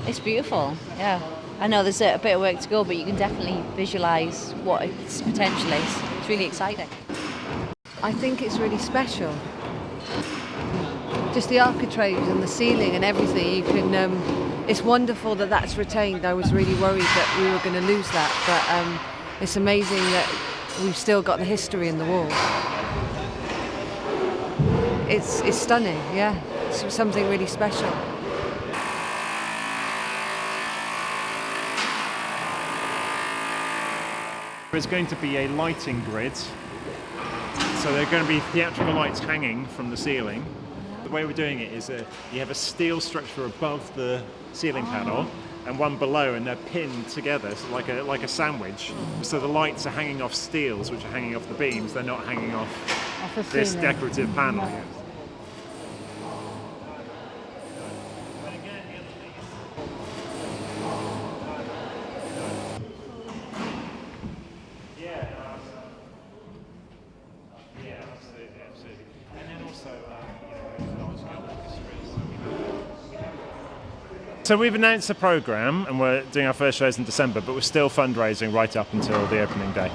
It's beautiful, yeah. I know there's a bit of work to go, but you can definitely visualise what its potential is. It's really exciting. I think it's really special. Just the architraves and the ceiling and everything. You can. It's wonderful that that's retained. I was really worried that we were going to lose that, but it's amazing that we've still got the history in the walls. It's stunning. Yeah, it's something really special. There's going to be a lighting grid, so there are going to be theatrical lights hanging from the ceiling. The way we're doing it is you have a steel structure above the ceiling panel and one below, and they're pinned together so like a sandwich. So the lights are hanging off steels, which are hanging off the beams. They're not hanging off this decorative panel. So we've announced the programme and we're doing our first shows in December, but we're still fundraising right up until the opening day.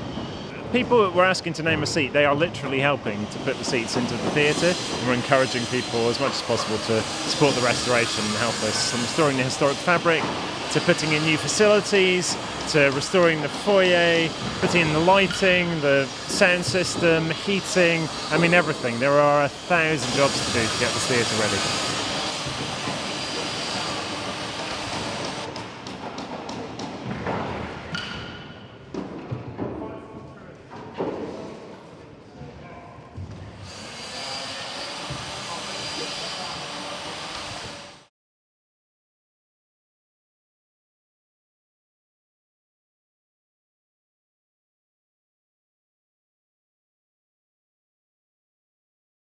People were asking to name a seat. They are literally helping to put the seats into the theatre, and we're encouraging people as much as possible to support the restoration and help us from restoring the historic fabric, to putting in new facilities, to restoring the foyer, putting in the lighting, the sound system, heating, everything. There are 1,000 jobs to do to get this theatre ready.